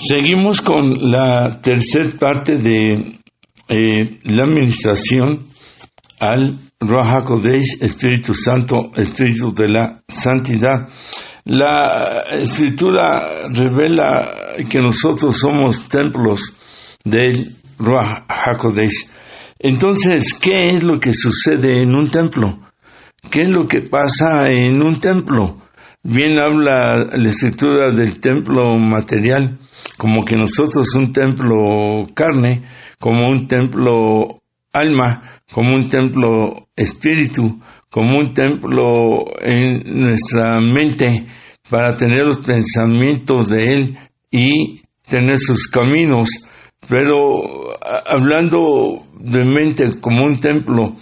Seguimos con la tercera parte de la administración al Ruach HaKodesh, Espíritu Santo, Espíritu de la Santidad. La Escritura revela que nosotros somos templos del Ruach HaKodesh. Entonces, ¿qué es lo que sucede en un templo? ¿Qué es lo que pasa en un templo? Bien habla la Escritura del templo material, como que nosotros un templo carne, como un templo alma, como un templo espíritu, como un templo en nuestra mente para tener los pensamientos de Él y tener sus caminos. Pero hablando de mente como un templo,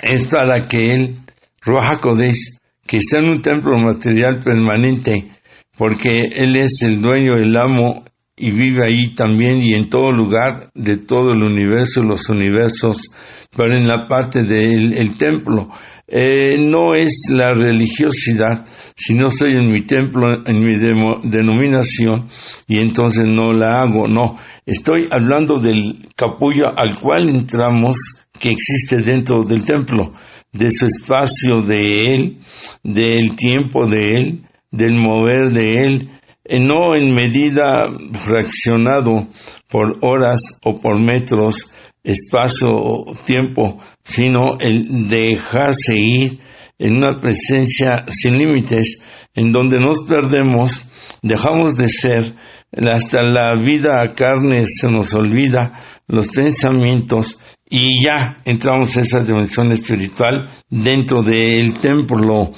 es para que Él, Ruach HaKodesh, que está en un templo material permanente, porque Él es el dueño, el amo, y vive ahí también y en todo lugar de todo el universo, los universos, pero en la parte del templo. No es la religiosidad, si no estoy en mi templo, en mi denominación, y entonces no la hago, no. Estoy hablando del capullo al cual entramos, que existe dentro del templo, de su espacio de Él, del tiempo de Él, del mover de Él, no en medida fraccionado por horas o por metros, espacio o tiempo, sino el dejarse ir en una presencia sin límites, en donde nos perdemos, dejamos de ser, hasta la vida a carne se nos olvida, los pensamientos, y ya entramos a esa dimensión espiritual dentro del templo.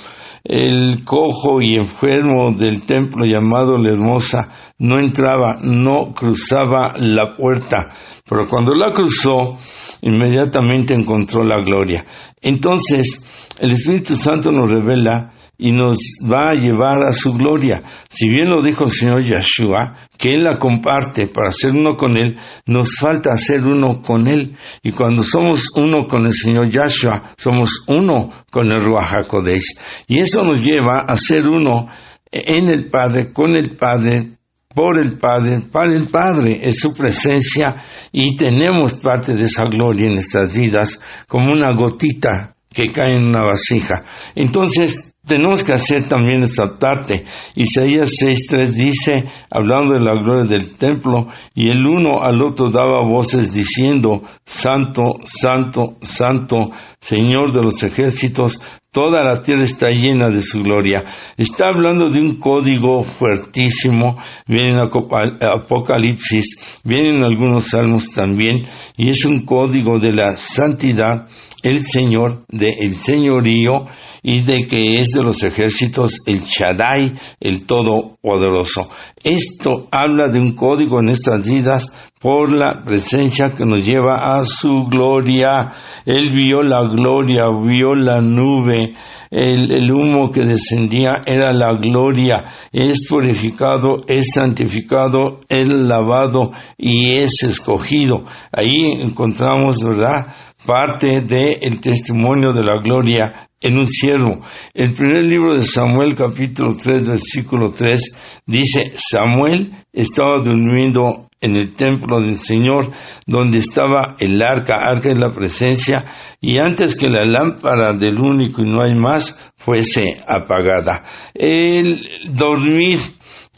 El cojo y enfermo del templo llamado La Hermosa no entraba, no cruzaba la puerta, pero cuando la cruzó, inmediatamente encontró la gloria. Entonces, el Espíritu Santo nos revela y nos va a llevar a su gloria. Si bien lo dijo el Señor Yeshua, que Él la comparte para ser uno con Él, nos falta ser uno con Él. Y cuando somos uno con el Señor Yeshua, somos uno con el Ruach HaKodesh. Y eso nos lleva a ser uno en el Padre, con el Padre, por el Padre, para el Padre. Es su presencia y tenemos parte de esa gloria en nuestras vidas como una gotita que cae en una vasija. Entonces, tenemos que hacer también esta parte. Isaías 6:3 dice, hablando de la gloria del templo, y el uno al otro daba voces diciendo, Santo, Santo, Santo, Señor de los ejércitos, toda la tierra está llena de su gloria. Está hablando de un código fuertísimo, viene en Apocalipsis, viene en algunos salmos también, y es un código de la santidad, el Señor, del señorío, y de que es de los ejércitos el Shaddai, el Todopoderoso. Esto habla de un código en nuestras vidas por la presencia que nos lleva a su gloria. Él vio la gloria, vio la nube, el humo que descendía era la gloria. Es purificado, es santificado, es lavado y es escogido. Ahí encontramos, ¿verdad?, parte del testimonio de la gloria en un siervo. El primer libro de Samuel, capítulo 3, versículo 3, dice, Samuel estaba durmiendo en el templo del Señor, donde estaba el arca es la presencia, y antes que la lámpara del único y no hay más fuese apagada. El dormir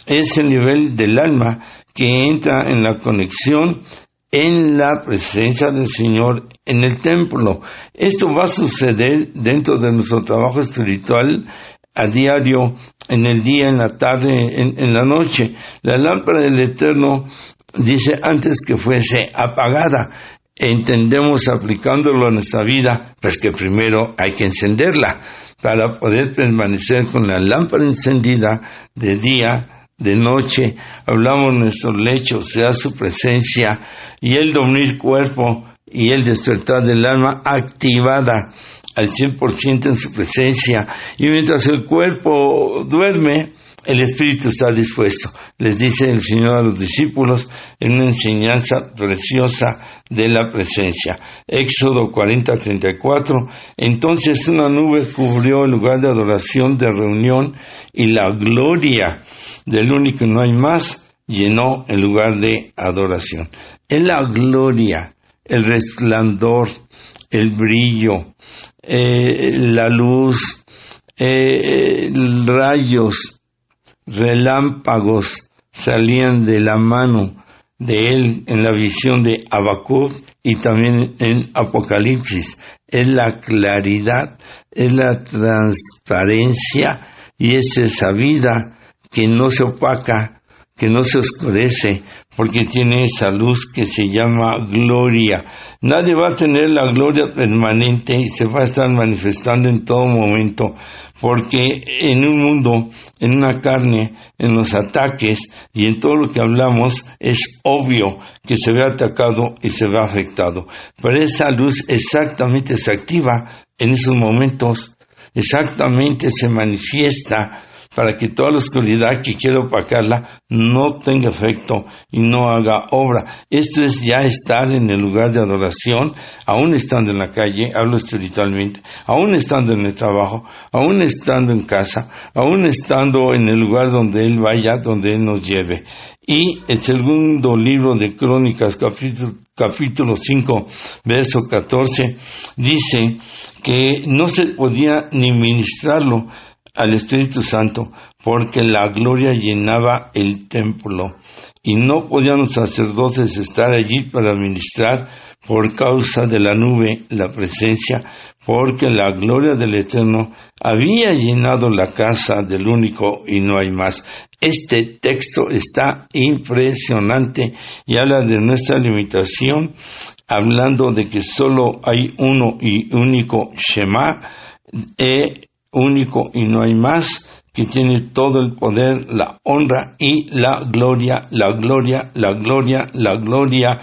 es el nivel del alma que entra en la conexión en la presencia del Señor en el templo. Esto va a suceder dentro de nuestro trabajo espiritual a diario, en el día, en la tarde, en la noche. La lámpara del Eterno dice antes que fuese apagada. Entendemos aplicándolo a nuestra vida, pues que primero hay que encenderla para poder permanecer con la lámpara encendida de día, de noche. Hablamos nuestro lecho, sea su presencia, y el dormir cuerpo y el despertar del alma activada al 100% en su presencia. Y mientras el cuerpo duerme, el espíritu está dispuesto. Les dice el Señor a los discípulos en una enseñanza preciosa de la presencia. Éxodo 40:34. Entonces una nube cubrió el lugar de adoración, de reunión, y la gloria del único y no hay más llenó el lugar de adoración. Es la gloria, el resplandor, el brillo, la luz, rayos, relámpagos salían de la mano de él en la visión de Habacuc y también en Apocalipsis. Es la claridad, es la transparencia y es esa vida que no se opaca, que no se oscurece, porque tiene esa luz que se llama gloria. Nadie va a tener la gloria permanente y se va a estar manifestando en todo momento, porque en un mundo, en una carne, en los ataques y en todo lo que hablamos, es obvio que se ve atacado y se ve afectado. Pero esa luz exactamente se activa en esos momentos, exactamente se manifiesta para que toda la oscuridad que quiere opacarla no tenga efecto y no haga obra. Esto es ya estar en el lugar de adoración, aún estando en la calle, hablo espiritualmente, aún estando en el trabajo, aún estando en casa, aún estando en el lugar donde Él vaya, donde Él nos lleve. Y el segundo libro de Crónicas, capítulo 5, verso 14, dice que no se podía ni ministrarlo al Espíritu Santo, porque la gloria llenaba el templo, y no podían los sacerdotes estar allí para ministrar por causa de la nube, la presencia, porque la gloria del Eterno había llenado la casa del único y no hay más. Este texto está impresionante y habla de nuestra limitación, hablando de que solo hay uno y único Shema, único y no hay más, que tiene todo el poder, la honra y la gloria, la gloria, la gloria, la gloria,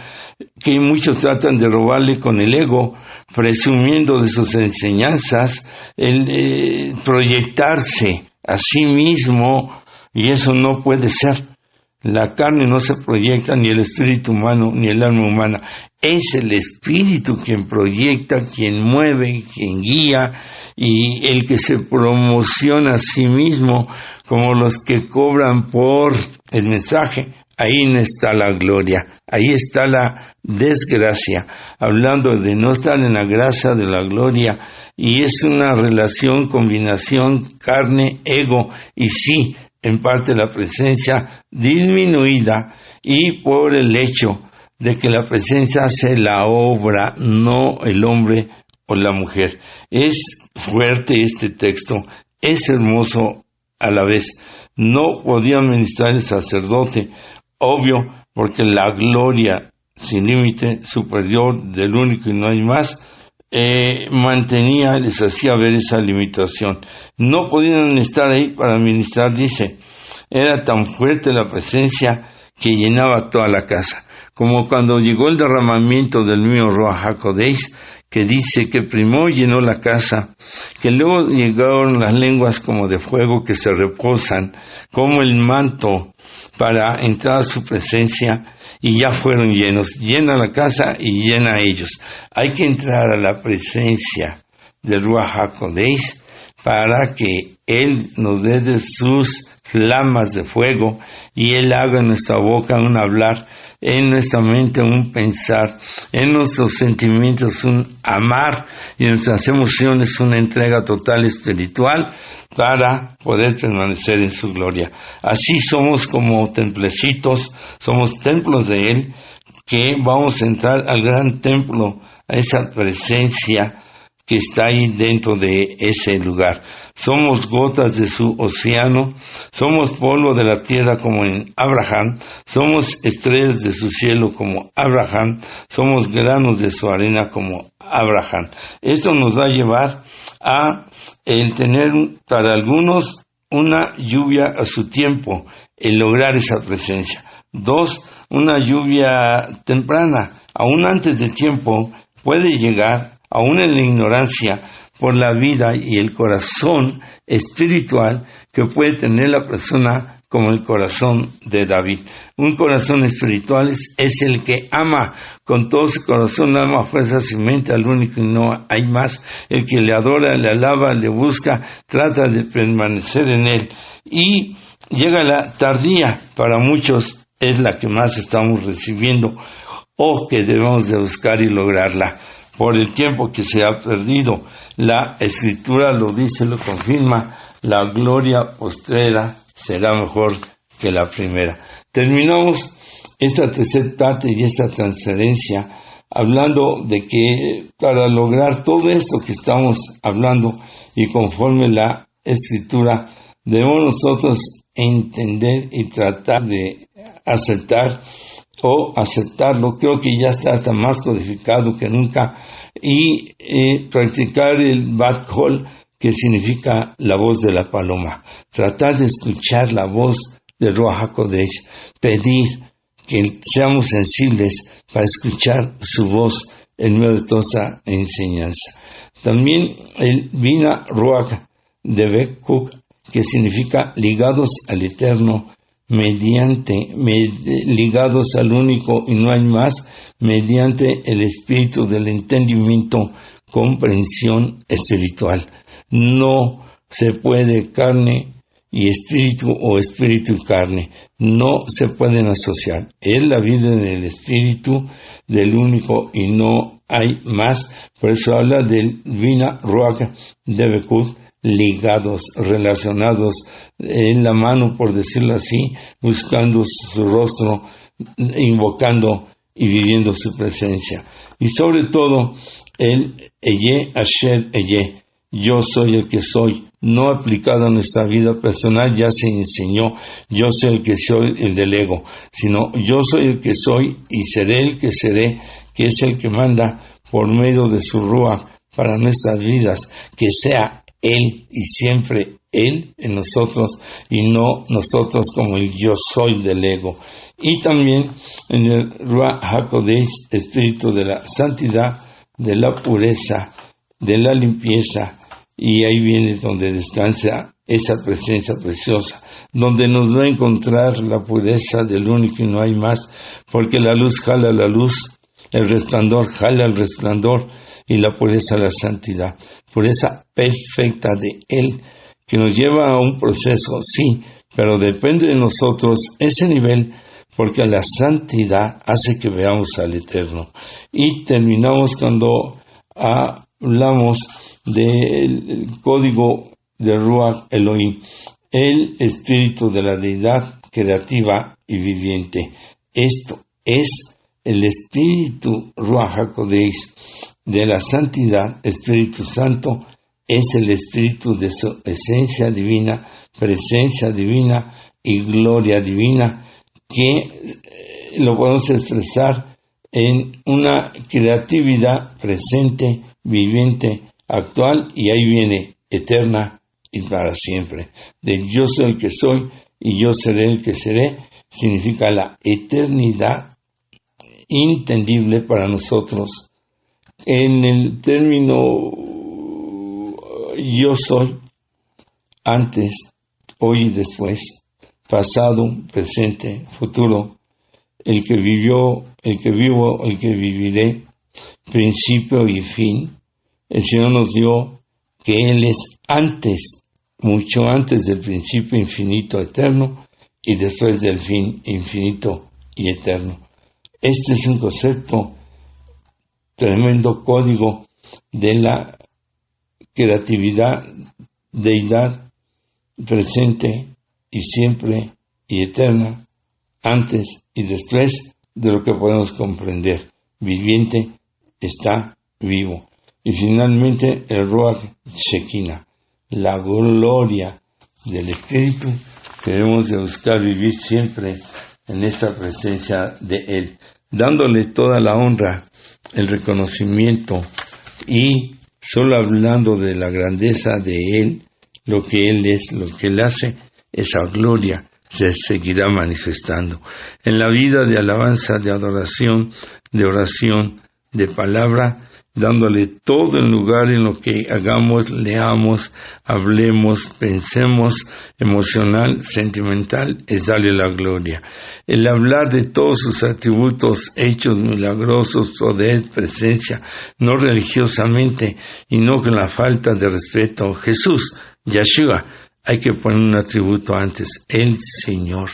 que muchos tratan de robarle con el ego, presumiendo de sus enseñanzas, el proyectarse a sí mismo, y eso no puede ser. La carne no se proyecta, ni el espíritu humano, ni el alma humana. Es el espíritu quien proyecta, quien mueve, quien guía, y el que se promociona a sí mismo como los que cobran por el mensaje. Ahí no está la gloria, ahí está la desgracia, hablando de no estar en la gracia de la gloria, y es una relación, combinación, carne, ego, y sí, en parte la presencia disminuida, y por el hecho de que la presencia hace la obra, no el hombre o la mujer. Es fuerte este texto, es hermoso a la vez. No podía ministrar el sacerdote, obvio, porque la gloria sin límite, superior del único y no hay más, les hacía ver esa limitación. No podían estar ahí para ministrar, dice. Era tan fuerte la presencia que llenaba toda la casa. Como cuando llegó el derramamiento del mío Ruach HaKodesh, que dice que primero llenó la casa, que luego llegaron las lenguas como de fuego que se reposan, como el manto para entrar a su presencia, y ya fueron llenos. Llena la casa y llena a ellos. Hay que entrar a la presencia del Ruach HaKodesh para que Él nos dé de sus flamas de fuego y Él haga en nuestra boca un hablar, en nuestra mente un pensar, en nuestros sentimientos un amar y en nuestras emociones una entrega total espiritual para poder permanecer en su gloria. Así somos como templecitos, somos templos de Él, que vamos a entrar al gran templo, a esa presencia que está ahí dentro de ese lugar. Somos gotas de su océano, somos polvo de la tierra como en Abraham, somos estrellas de su cielo como Abraham, somos granos de su arena como Abraham. Esto nos va a llevar a el tener para algunos una lluvia a su tiempo, el lograr esa presencia. 2, una lluvia temprana, aún antes de tiempo, puede llegar, aún en la ignorancia, por la vida y el corazón espiritual que puede tener la persona como el corazón de David. Un corazón espiritual es el que ama con todo su corazón, ama, fuerza, su mente al único y no hay más. El que le adora, le alaba, le busca, trata de permanecer en él. Y llega la tardía para muchos es la que más estamos recibiendo o que debemos de buscar y lograrla. Por el tiempo que se ha perdido, la Escritura lo dice, lo confirma, la gloria postrera será mejor que la primera. Terminamos esta tercera parte y esta transferencia hablando de que para lograr todo esto que estamos hablando y conforme la Escritura, debemos nosotros entender y tratar de aceptar o aceptarlo. Creo que ya está hasta más codificado que nunca, y practicar el Bat Kol, que significa la voz de la paloma. Tratar de escuchar la voz de Ruach HaKodesh, pedir que seamos sensibles para escuchar su voz en medio de toda esta enseñanza. También el Bina Ruach Debekuk, que significa ligados al Eterno, ligados al único y no hay más, mediante el espíritu del entendimiento, comprensión espiritual. No se puede carne y espíritu o espíritu y carne, no se pueden asociar. Es la vida en el espíritu del único y no hay más. Por eso habla del Bina Ruach Debekut, ligados, relacionados en la mano, por decirlo así, buscando su rostro, invocando y viviendo su presencia. Y sobre todo, el Eye Asher Eye, yo soy el que soy, no aplicado a nuestra vida personal, ya se enseñó, yo soy el que soy, el del ego, sino yo soy el que soy y seré el que seré, que es el que manda por medio de su Ruach para nuestras vidas, que sea Él y siempre Él en nosotros y no nosotros como el yo soy del ego. Y también en el Ruach HaKodesh, espíritu de la santidad, de la pureza, de la limpieza, y ahí viene donde descansa esa presencia preciosa, donde nos va a encontrar la pureza del único y no hay más, porque la luz jala la luz, el resplandor jala el resplandor, y la pureza la santidad, pureza perfecta de Él, que nos lleva a un proceso, sí, pero depende de nosotros ese nivel, porque la santidad hace que veamos al Eterno. Y terminamos cuando hablamos del código de Ruach Elohim, el espíritu de la deidad creativa y viviente. Esto es el espíritu Ruach HaKodesh de la santidad. Espíritu Santo es el espíritu de su esencia divina, presencia divina y gloria divina, que lo podemos expresar en una creatividad presente, viviente, actual, y ahí viene eterna y para siempre. De yo soy el que soy y yo seré el que seré, significa la eternidad entendible para nosotros. En el término yo soy, antes, hoy y después, pasado, presente, futuro, el que vivió, el que vivo, el que viviré, principio y fin. El Señor nos dio que Él es antes, mucho antes del principio infinito eterno y después del fin infinito y eterno. Este es un concepto, tremendo código de la creatividad, deidad, presente y siempre y eterna, antes y después de lo que podemos comprender. Viviente, está vivo. Y finalmente el Ruach Shekinah, la gloria del Espíritu, que debemos de buscar vivir siempre en esta presencia de Él, dándole toda la honra, el reconocimiento y solo hablando de la grandeza de Él, lo que Él es, lo que Él hace, esa gloria se seguirá manifestando en la vida de alabanza, de adoración, de oración, de palabra, dándole todo el lugar en lo que hagamos, leamos, hablemos, pensemos, emocional, sentimental, es darle la gloria. El hablar de todos sus atributos, hechos milagrosos, poder, presencia, no religiosamente y no con la falta de respeto. Jesús, Yeshua, hay que poner un atributo antes, el Señor,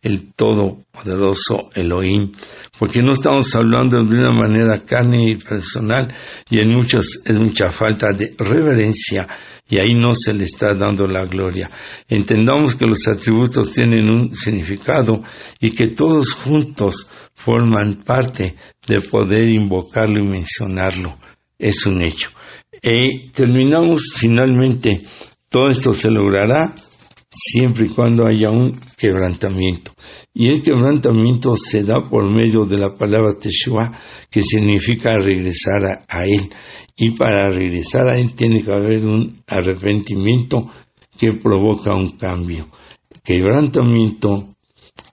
el Todopoderoso Elohim, porque no estamos hablando de una manera carne y personal, y en muchos es mucha falta de reverencia, y ahí no se le está dando la gloria. Entendamos que los atributos tienen un significado y que todos juntos forman parte de poder invocarlo y mencionarlo. Es un hecho. Terminamos finalmente. Todo esto se logrará siempre y cuando haya un quebrantamiento. Y el quebrantamiento se da por medio de la palabra Teshuvah, que significa regresar a Él. Y para regresar a Él tiene que haber un arrepentimiento que provoca un cambio. Quebrantamiento,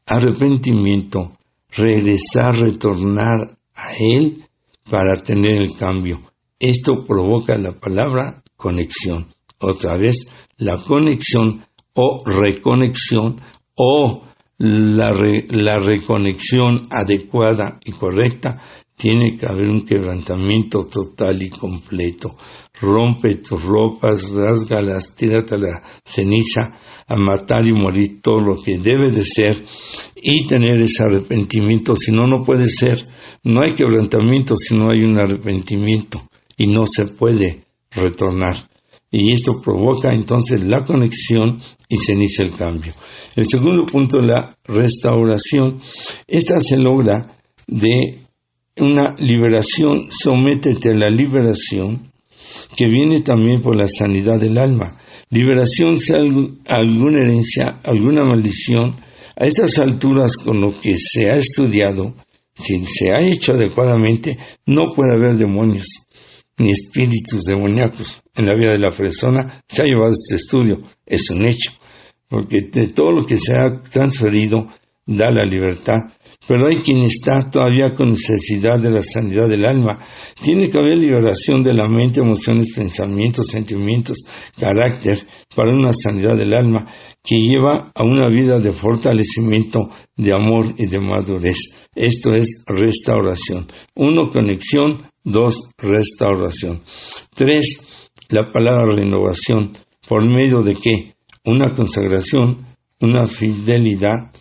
arrepentimiento, regresar, retornar a Él para tener el cambio. Esto provoca la palabra conexión. Otra vez, la conexión o reconexión o la reconexión adecuada y correcta, tiene que haber un quebrantamiento total y completo. Rompe tus ropas, rásgalas, tírate a la ceniza, a matar y morir todo lo que debe de ser y tener ese arrepentimiento. Si no, no puede ser. No hay quebrantamiento si no hay un arrepentimiento y no se puede retornar. Y esto provoca entonces la conexión y se inicia el cambio. El segundo punto, la restauración. Esta se logra de una liberación. Sométete a la liberación que viene también por la sanidad del alma. Liberación, sea alguna herencia, alguna maldición. A estas alturas, con lo que se ha estudiado, si se ha hecho adecuadamente, no puede haber demonios ni espíritus demoníacos en la vida de la persona. Se ha llevado este estudio, es un hecho, porque de todo lo que se ha transferido da la libertad. Pero hay quien está todavía con necesidad de la sanidad del alma. Tiene que haber liberación de la mente, emociones, pensamientos, sentimientos, carácter, para una sanidad del alma que lleva a una vida de fortalecimiento, de amor y de madurez. Esto es restauración. 1, conexión. 2, restauración. 3, la palabra renovación. ¿Por medio de qué? Una consagración, una fidelidad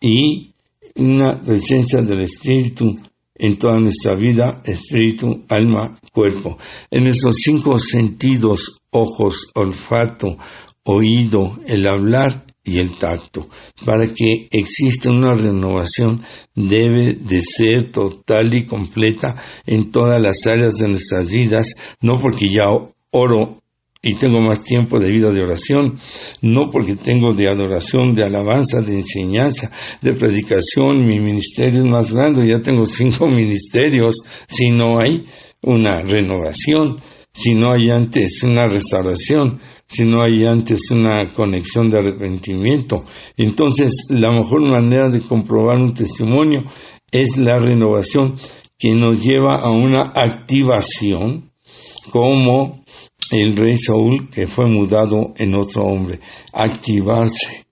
y una presencia del Espíritu en toda nuestra vida, espíritu, alma, cuerpo. En nuestros 5 sentidos, ojos, olfato, oído, el hablar y el tacto. Para que exista una renovación debe de ser total y completa en todas las áreas de nuestras vidas, no porque ya oro y tengo más tiempo de vida de oración, no porque tengo de adoración, de alabanza, de enseñanza, de predicación, mi ministerio es más grande, ya tengo 5 ministerios, si no hay una renovación, si no hay antes una restauración, si no hay antes una conexión de arrepentimiento. Entonces, la mejor manera de comprobar un testimonio es la renovación, que nos lleva a una activación, como el rey Saúl, que fue mudado en otro hombre. Activarse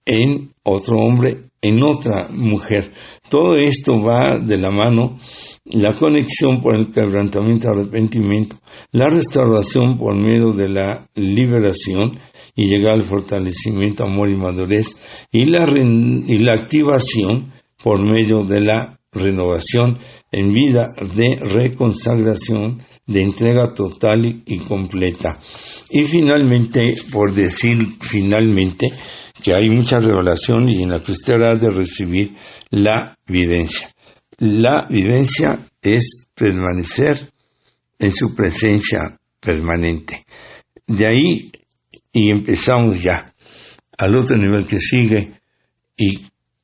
en otro hombre, en otra mujer. Todo esto va de la mano. La conexión por el quebrantamiento, arrepentimiento, la restauración por medio de la liberación y llegar al fortalecimiento, amor y madurez, y la activación por medio de la renovación en vida de reconsagración, de entrega total y completa. Y finalmente, por decir finalmente, que hay mucha revelación y en la que usted ha de recibir la vivencia. La vivencia es permanecer en su presencia permanente. De ahí, y empezamos ya al otro nivel que sigue, y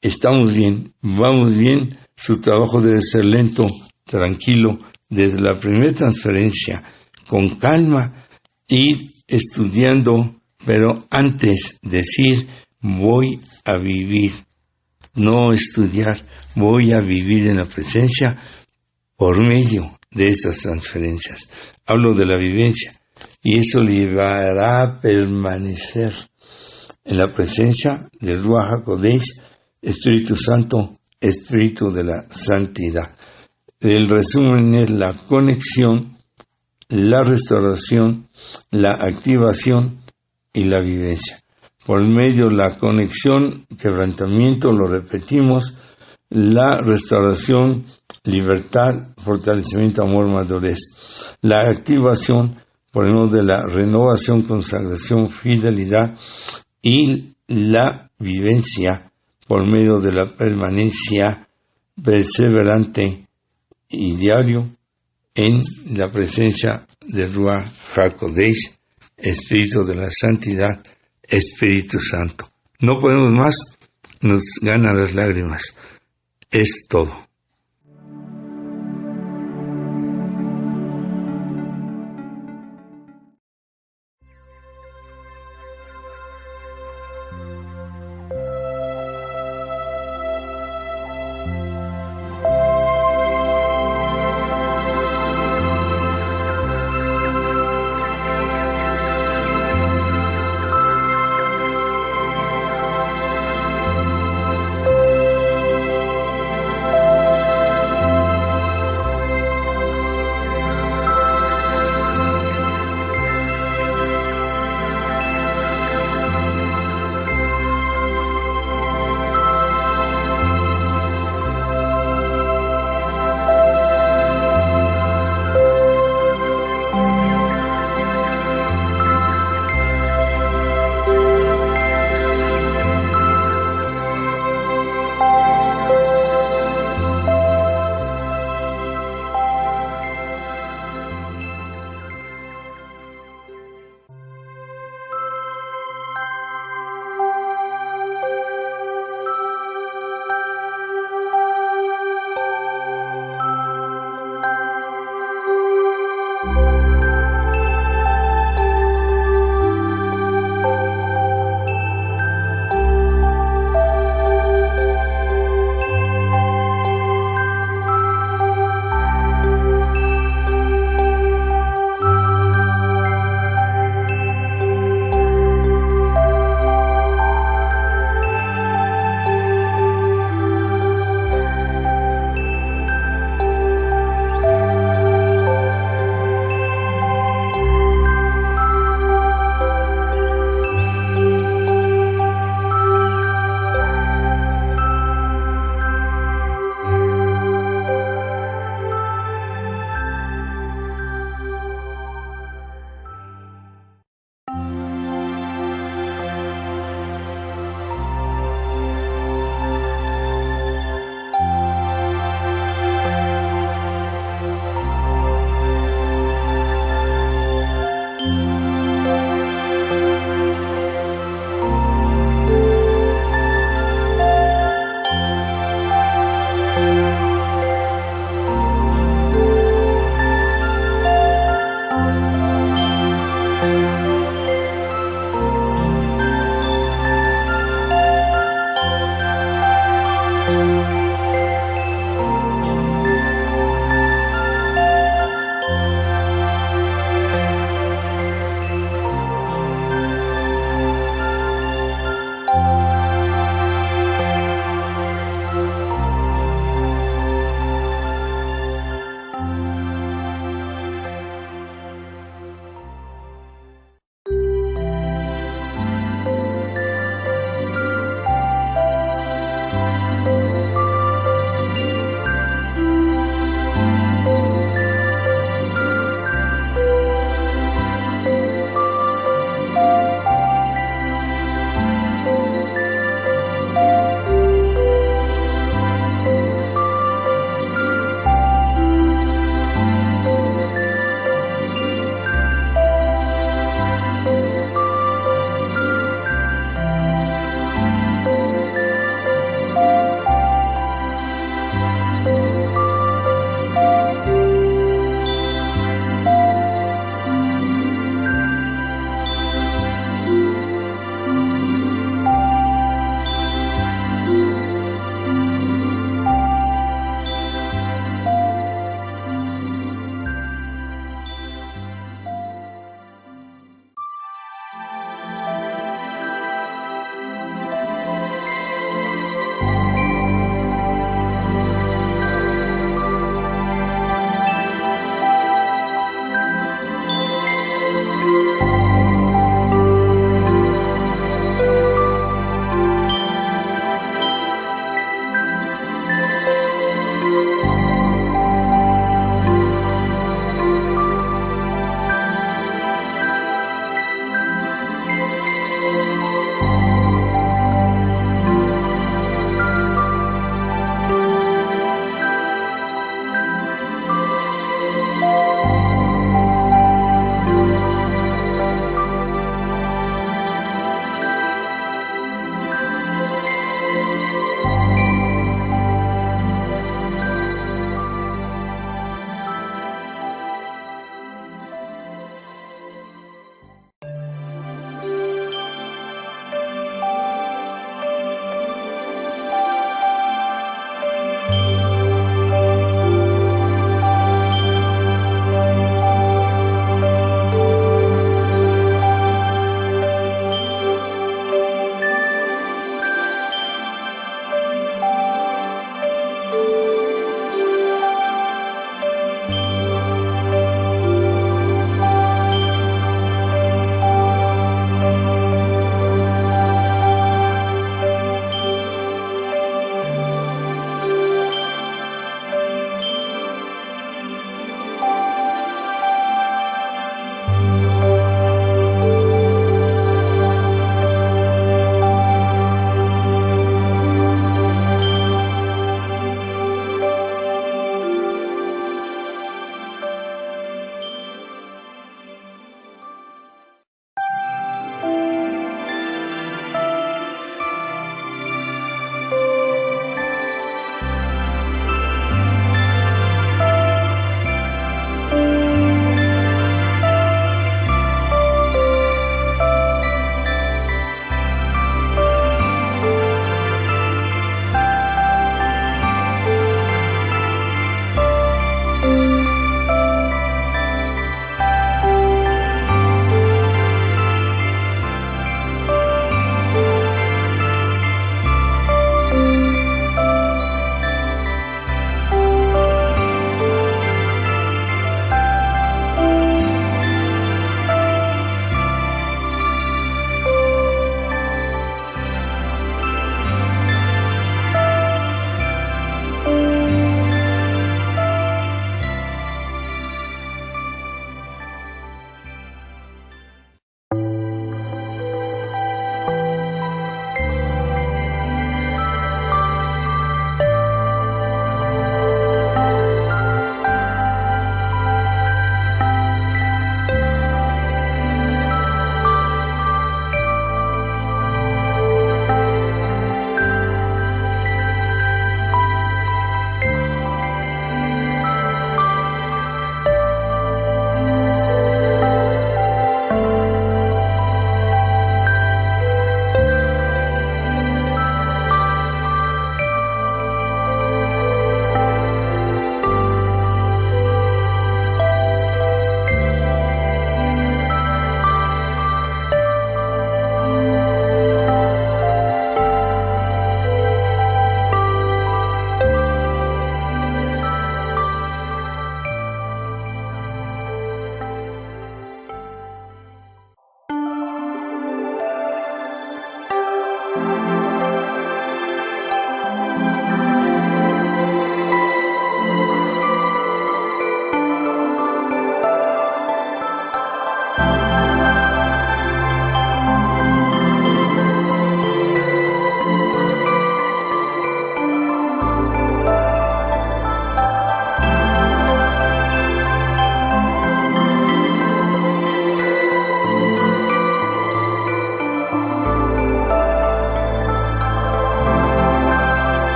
estamos bien, vamos bien. Su trabajo debe ser lento, tranquilo, desde la primera transferencia, con calma, ir estudiando, pero antes decir, voy a vivir, no estudiar, voy a vivir en la presencia por medio de estas transferencias. Hablo de la vivencia, y eso le llevará a permanecer en la presencia del Ruach HaKodesh, Espíritu Santo, Espíritu de la Santidad. El resumen es la conexión, la restauración, la activación y la vivencia. Por medio de la conexión, quebrantamiento, lo repetimos, la restauración, libertad, fortalecimiento, amor, madurez. La activación, por medio de la renovación, consagración, fidelidad, y la vivencia, por medio de la permanencia perseverante y diario en la presencia de Ruach HaKodesh, Espíritu de la Santidad, Espíritu Santo. No podemos más, nos ganan las lágrimas. Es todo.